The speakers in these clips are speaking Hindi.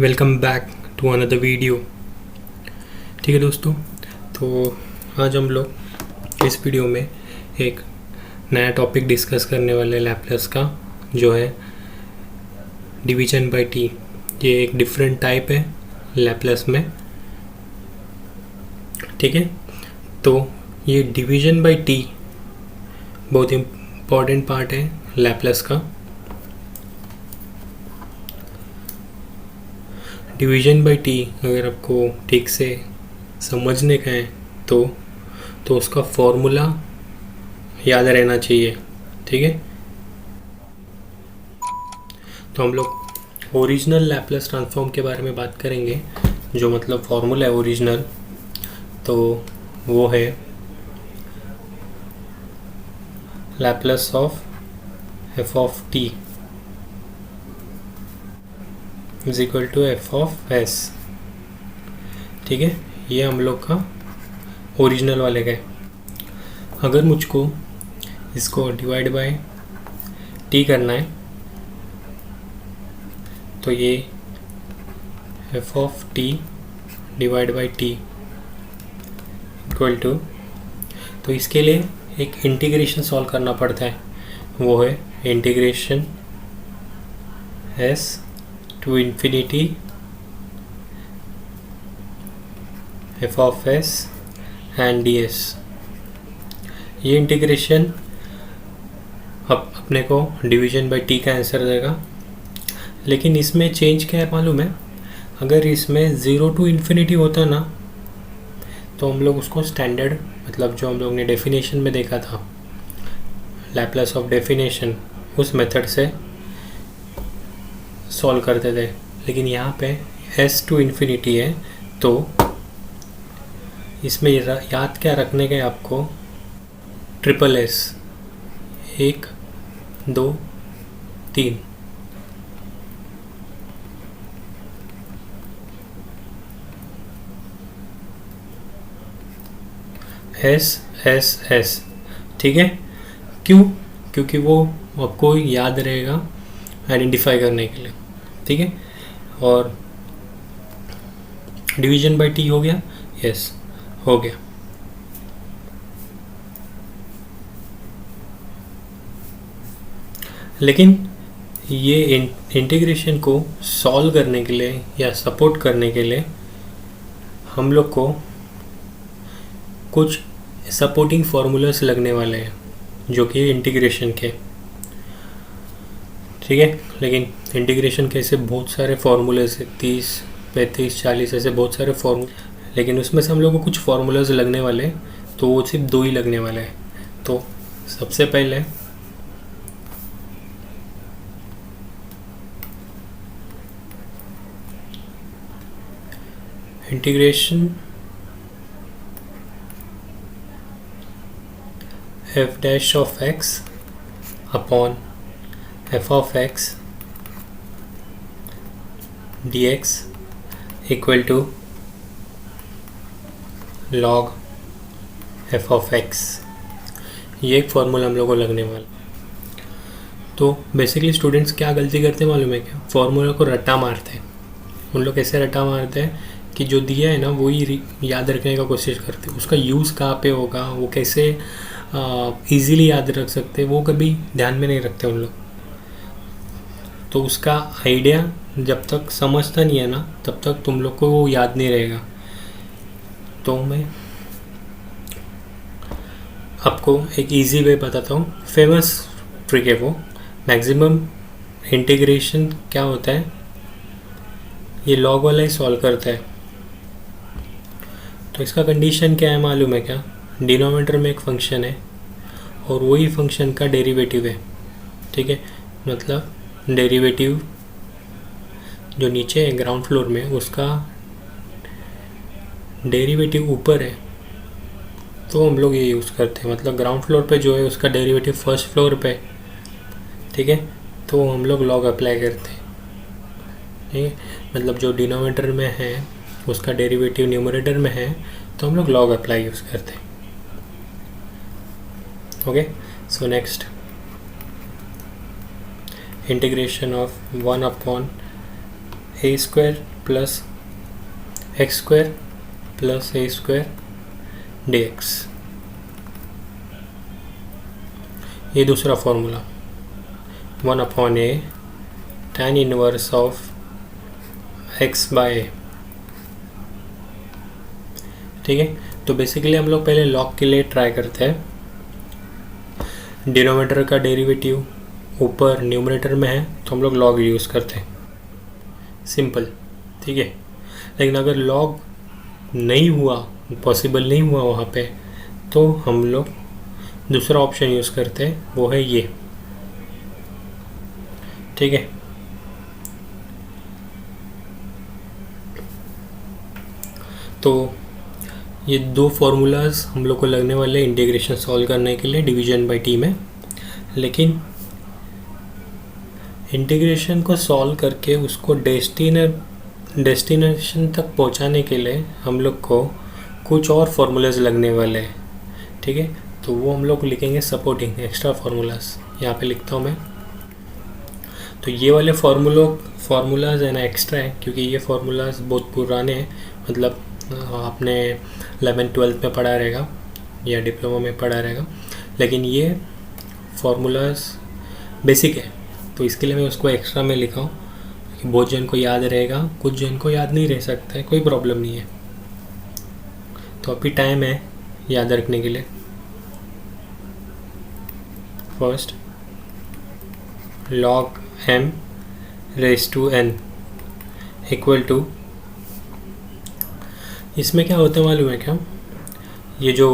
Welcome back to another video. ठीक है दोस्तों, तो आज हम लोग इस वीडियो में एक नया टॉपिक डिस्कस करने वाले हैं लैप्लास का, जो है डिवीजन बाय टी। ये एक डिफरेंट टाइप है लैप्लास में। ठीक है, तो ये डिवीजन बाय टी बहुत इम्पॉर्टेंट पार्ट है लैप्लास का। डिवीजन बाय टी अगर आपको ठीक से समझने का है तो उसका फॉर्मूला याद रहना चाहिए। ठीक है, तो हम लोग ओरिजिनल लैप्लास ट्रांसफॉर्म के बारे में बात करेंगे। जो मतलब फॉर्मूला है ओरिजिनल, तो वो है Laplace of F of T is equal to F of S. ठीक है, ये हम लोग का ओरिजिनल वाले का है। अगर मुझको इसको डिवाइड बाय टी करना है तो ये F of T divide by T equal to, तो इसके लिए एक इंटीग्रेशन सॉल्व करना पड़ता है। वो है integration S to infinity F of S and D S. ये इंटीग्रेशन अब अपने को डिवीजन बाय टी का आंसर देगा। लेकिन इसमें चेंज क्या है मालूम है? अगर इसमें 0 टू इन्फिनिटी होता ना तो हम लोग उसको स्टैंडर्ड, मतलब जो हम लोग ने डेफिनेशन में देखा था लैप्लास ऑफ डेफिनेशन, उस मेथड से सॉल्व करते थे। लेकिन यहाँ पे s टू इन्फिनिटी है, तो इसमें याद क्या रखने का है आपको? Triple S, 1 2 3। S S S. ठीक है, क्यों? क्योंकि वो आपको याद रहेगा आइडेंटिफाई करने के लिए। ठीक है, और डिवीजन बाय टी हो गया। यस, हो गया। लेकिन ये इंटीग्रेशन को सॉल्व करने के लिए या सपोर्ट करने के लिए हम लोग को कुछ सपोर्टिंग फार्मूलास लगने वाले हैं, जो कि इंटीग्रेशन के। ठीक है, लेकिन इंटीग्रेशन के ऐसे बहुत सारे फार्मूलाज है, 30 35 40 ऐसे बहुत सारे फार्मूले। लेकिन उसमें से हम लोग को कुछ फार्मूलाज लगने वाले हैं, तो वो सिर्फ 2 ही लगने वाले हैं। तो सबसे पहले integration F dash of X upon F of X D X equal to log F of X. ये एक फॉर्मूला हम लोग को लगने वाला। तो बेसिकली स्टूडेंट्स क्या गलती करते हैं मालूम है क्या? फॉर्मूला को रट्टा मारते हैं। उन लोग कैसे रट्टा मारते हैं कि जो दिया है ना वही याद रखने का कोशिश करते हैं। उसका यूज़ कहाँ पे होगा, वो कैसे इजीली याद रख सकते, वो कभी ध्यान में नहीं रखते उन लोग। तो उसका आइडिया जब तक समझता नहीं है ना, तब तक तुम लोग को वो याद नहीं रहेगा। तो मैं आपको एक इजी वे बताता हूँ, फेमस ट्रिक है वो। मैक्सिमम इंटीग्रेशन क्या होता है, ये लॉग वाला ही सॉल्व करता है। तो इसका कंडीशन क्या है मालूम है क्या? डिनोमिनेटर में एक फंक्शन है और वही फंक्शन का डेरिवेटिव है। ठीक है, मतलब डेरिवेटिव जो नीचे है ग्राउंड फ्लोर में, उसका डेरिवेटिव ऊपर है, तो हम लोग ये यूज़ करते हैं। मतलब ग्राउंड फ्लोर पे जो है उसका डेरिवेटिव फर्स्ट फ्लोर पे। ठीक है, तो हम लोग लॉग अप्लाई करते हैं। ठीक है, मतलब जो डिनोमिनेटर में है उसका डेरिवेटिव न्यूमरेटर में है, तो हम लोग लॉग अप्लाई यूज़ करते हैं। Okay, so next integration of 1 upon a square plus x square plus a square d x. ये दूसरा formula 1/a tan inverse of x by a. ठीक है, तो बेसिकली हम लोग पहले लॉग के लिए ट्राई करते हैं। डिनोमिनेटर का डेरिवेटिव ऊपर न्यूमरेटर में है तो हम लोग लॉग यूज़ करते हैं, सिंपल। ठीक है, लेकिन अगर लॉग नहीं हुआ, पॉसिबल नहीं हुआ वहाँ पे, तो हम लोग दूसरा ऑप्शन यूज़ करते हैं, वो है ये। ठीक है, तो ये दो फार्मूलाज हम लोग को लगने वाले इंटीग्रेशन सॉल्व करने के लिए डिवीजन बाय टी में। लेकिन इंटीग्रेशन को सॉल्व करके उसको डेस्टिनेशन तक पहुंचाने के लिए हम लोग को कुछ और फार्मूलाज लगने वाले हैं। ठीक है, तो वो हम लोग लिखेंगे सपोर्टिंग एक्स्ट्रा फार्मूलाज। यहाँ पे लिखता हूँ मैं। तो ये वाले फार्मूलाज है ना एक्स्ट्रा है, क्योंकि ये फार्मूलाज बहुत पुराने हैं, मतलब आपने 11th-12th में पढ़ा रहेगा या डिप्लोमा में पढ़ा रहेगा, लेकिन ये फार्मूलाज बेसिक है, तो इसके लिए मैं उसको एक्स्ट्रा में लिखा हूँ कि बहुत जन को याद रहेगा, कुछ जन को याद नहीं रह सकता है, कोई प्रॉब्लम नहीं है। तो अभी टाइम है याद रखने के लिए। First log m raised to n equal to, इसमें क्या होता है मालूम है क्या? ये जो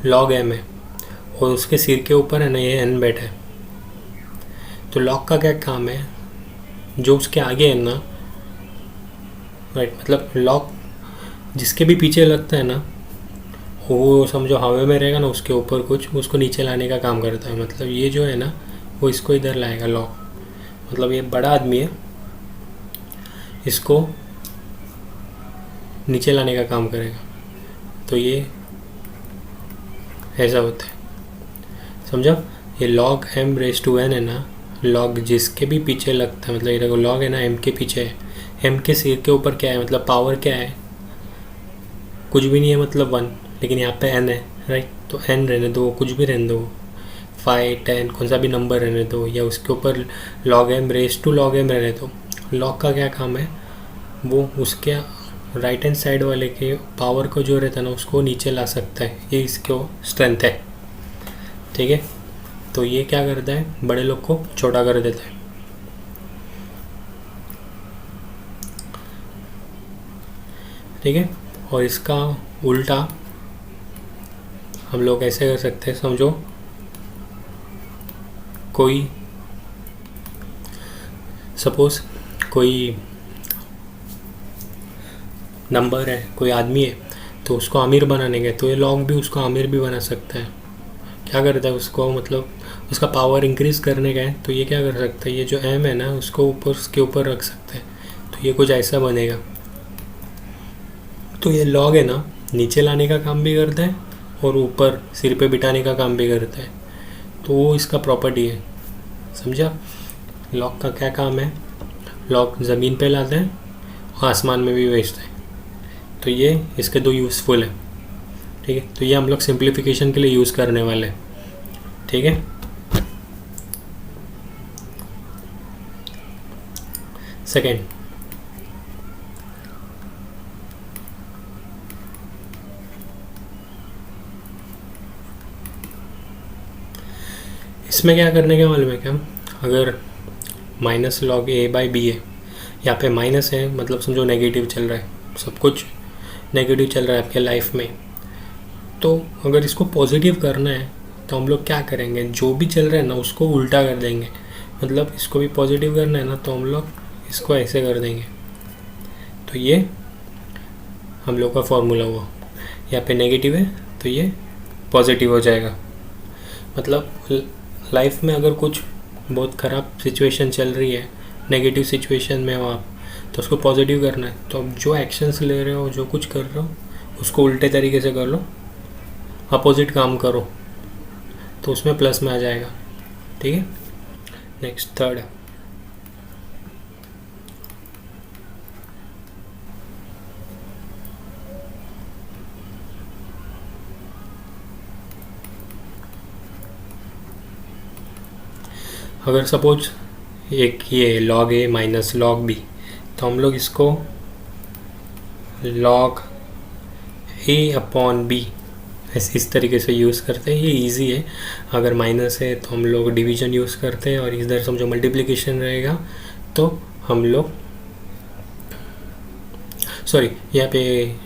log m है और उसके सिर के ऊपर है ना ये n बैठा है, तो log का क्या काम है? जो उसके आगे है ना, राइट, मतलब log जिसके भी पीछे लगता है ना, वो समझो हवा में रहेगा ना, उसके ऊपर कुछ उसको नीचे लाने का काम करता है। मतलब ये जो है ना, वो इसको इधर लाएगा लॉग, मतलब ये बड़ा आदमी है, इसको नीचे लाने का काम करेगा। तो ये ऐसा होता है, समझा? ये log m raise to n है ना, log जिसके भी पीछे लगता है, मतलब ये देखो log है ना m के पीछे है, m के सिर के ऊपर क्या है, मतलब पावर क्या है? कुछ भी नहीं है, मतलब 1, लेकिन यहाँ पे n है, राइट, तो n रहने दो, कुछ भी रहने दो, 5, 10, कौन सा भी नंबर रहने दो, या उसके ऊपर log m raise to log m रहने दो। log का क्या काम है? वो उसके राइट हैंड साइड वाले के पावर को जो रहता है ना, उसको नीचे ला सकता है, ये इसको स्ट्रेंथ है। ठीक है, तो ये क्या करता है? बड़े लोग को छोटा कर देता है। ठीक है, और इसका उल्टा हम लोग ऐसे कर सकते हैं, समझो कोई सपोज कोई नंबर है, कोई आदमी है, तो उसको अमीर बनाने के, तो ये लॉग भी उसको अमीर भी बना सकता है। क्या करता है उसको, मतलब उसका पावर इंक्रीज़ करने का है, तो ये क्या कर सकता है? ये जो एम है ना, उसको ऊपर उसके ऊपर रख सकते हैं, तो ये कुछ ऐसा बनेगा। तो ये लॉग है ना, नीचे लाने का काम भी करता है और ऊपर सिर पे बिठाने का काम भी करता है, तो वो इसका प्रॉपर्टी है, समझा? लॉग का क्या काम है? लॉग ज़मीन पे लाते हैं और आसमान में भी भेजते हैं, तो ये इसके दो यूज़फुल है। ठीक है, तो ये हम लोग सिंप्लीफिकेशन के लिए यूज़ करने वाले हैं। ठीक है, सेकेंड, इसमें क्या करने का मालूम है क्या? अगर minus log A by B है, यहाँ पे माइनस है, मतलब समझो नेगेटिव चल रहा है, सब कुछ नेगेटिव चल रहा है आपके लाइफ में, तो अगर इसको पॉजिटिव करना है तो हम लोग क्या करेंगे? जो भी चल रहा है ना, उसको उल्टा कर देंगे। मतलब इसको भी पॉजिटिव करना है ना, तो हम लोग इसको ऐसे कर देंगे। तो ये हम लोग का फॉर्मूला हुआ, यहाँ पे नेगेटिव है तो ये पॉजिटिव हो जाएगा। मतलब लाइफ में अगर कुछ बहुत ख़राब सिचुएशन चल रही है, नेगेटिव सिचुएशन में हो आप, तो उसको पॉजिटिव करना है, तो अब जो एक्शंस ले रहे हो, जो कुछ कर रहे हो, उसको उल्टे तरीके से कर लो, अपोजिट काम करो, तो उसमें प्लस में आ जाएगा। ठीक है, नेक्स्ट थर्ड, अगर सपोज एक ये log a minus log b, तो हम लोग इसको log a अपॉन b ऐसे इस तरीके से यूज़ करते हैं। ये इजी है। अगर माइनस है तो हम लोग डिवीजन यूज़ करते हैं, और इधर समझो मल्टीप्लिकेशन रहेगा तो हम लोग सॉरी यहाँ पे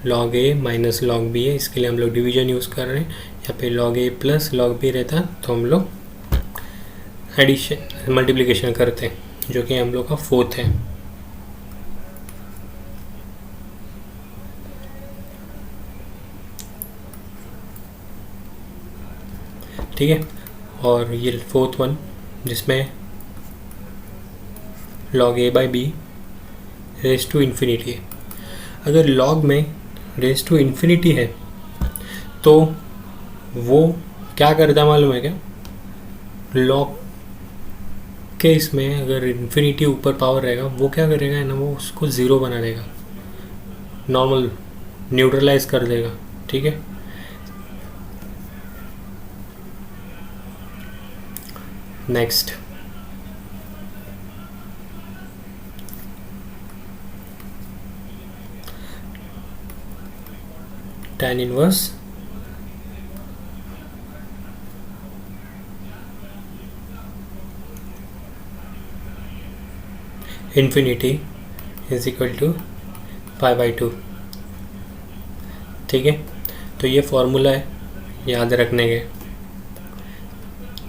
log a minus log b है, इसके लिए हम लोग डिवीजन यूज़ कर रहे हैं। यहाँ पे log a plus log b रहता तो हम लोग एडिशन मल्टीप्लिकेशन करते हैं, जो कि हम लोग का फोर्थ है। ठीक है, और ये फोर्थ वन जिसमें log a by B raise to infinity है। अगर log में रेज टू इन्फिनिटी है तो वो क्या करता है मालूम है क्या? log के इसमें अगर इन्फिनिटी ऊपर पावर रहेगा वो क्या करेगा है ना, वो उसको ज़ीरो बना देगा, नॉर्मल न्यूट्रलाइज कर देगा। ठीक है, next tan inverse infinity is equal to pi by two. ठीक है, तो ये फॉर्मूला है याद रखने के।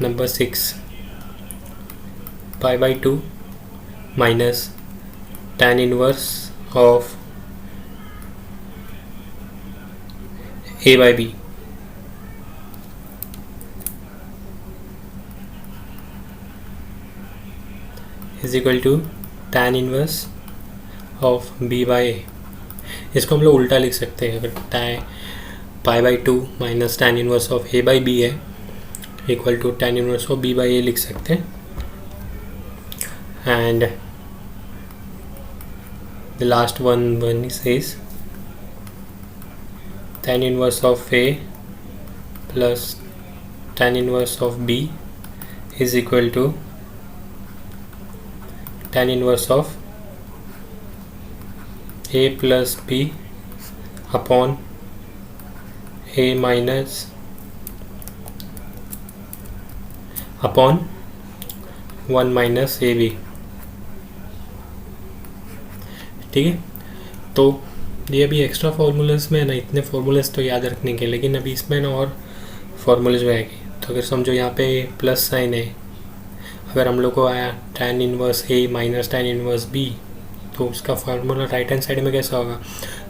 Number 6 pi by two minus tan inverse of a by b is equal to tan inverse of b by a. इसको हम लोग उल्टा लिख सकते हैं। अगर pi by two minus tan inverse of a by B है equal to tan inverse of b by ए लिख सकते हैं। And the last one is tan inverse of A plus tan inverse of B is equal to tan inverse of A plus B upon A minus upon 1 minus AB। ठीक है, तो ये अभी एक्स्ट्रा फार्मूलाज में है ना, इतने फार्मूलाज तो याद रखने के, लेकिन अभी इसमें ना और फार्मूलाज में आएगी। तो अगर समझो यहाँ पे प्लस साइन है, अगर हम लोग को आया tan इनवर्स ए माइनस tan इनवर्स बी, तो उसका फार्मूला राइट हैंड साइड में कैसा होगा?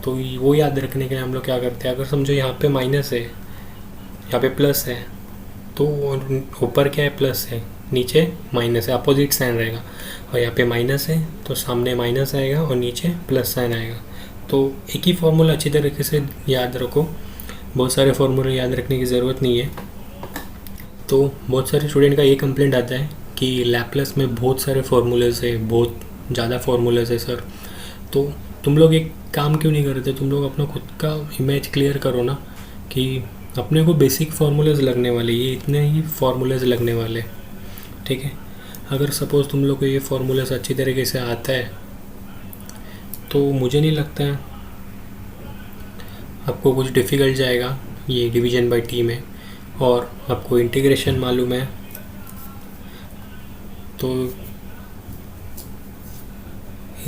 तो वो याद रखने के लिए हम लोग क्या करते हैं, अगर समझो यहाँ पे माइनस है, यहाँ पे प्लस है, तो ऊपर क्या है प्लस है, नीचे माइनस है, अपोजिट साइन रहेगा। और यहाँ पे माइनस है तो सामने माइनस आएगा और नीचे प्लस साइन आएगा। तो एक ही फार्मूला अच्छी तरीके से याद रखो, बहुत सारे फार्मूले याद रखने की ज़रूरत नहीं है। तो बहुत सारे स्टूडेंट का ये कंप्लेंट आता है कि लैप्लास में बहुत सारे फार्मूलेज है, बहुत ज़्यादा फार्मूलेज है सर। तो तुम लोग एक काम क्यों नहीं करते, तुम लोग अपना खुद का इमेज क्लियर करो ना कि अपने को बेसिक फार्मूलेज लगने वाले, ये इतने ही फार्मूलेज लगने वाले। ठीक है, अगर सपोज़ तुम लोग को ये फार्मूलेज अच्छी तरीके से आता है तो मुझे नहीं लगता है आपको कुछ डिफ़िकल्ट जाएगा ये डिवीजन बाय टी में, और आपको इंटीग्रेशन मालूम है तो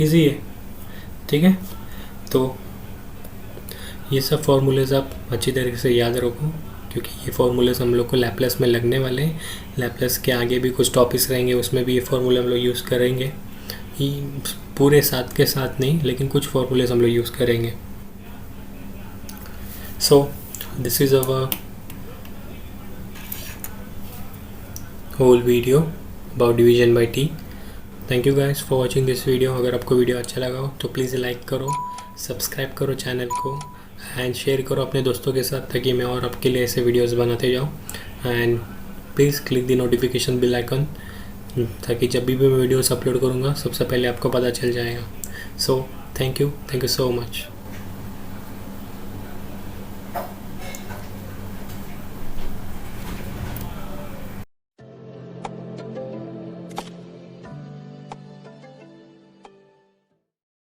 इजी है। ठीक है, तो ये सब फार्मूलेज आप अच्छी तरीके से याद रखो, क्योंकि ये फार्मूलेज हम लोग को लैप्लास में लगने वाले हैं। लैप्लास के आगे भी कुछ टॉपिक्स रहेंगे, उसमें भी ये फार्मूले हम लोग यूज़ करेंगे। पूरे साथ के साथ नहीं, लेकिन कुछ फार्मूलेज हम लोग यूज़ करेंगे। So this is our whole video about division by T. Thank you guys for watching this video. अगर आपको वीडियो अच्छा लगा हो तो प्लीज़ लाइक करो, सब्सक्राइब करो चैनल को, एंड शेयर करो अपने दोस्तों के साथ, ताकि मैं और आपके लिए ऐसे वीडियोस बनाते जाऊँ। And please click the notification bell icon, ताकि जब भी मैं वीडियोस अपलोड करूँगा सबसे पहले आपको पता चल जाएगा। So thank you so much.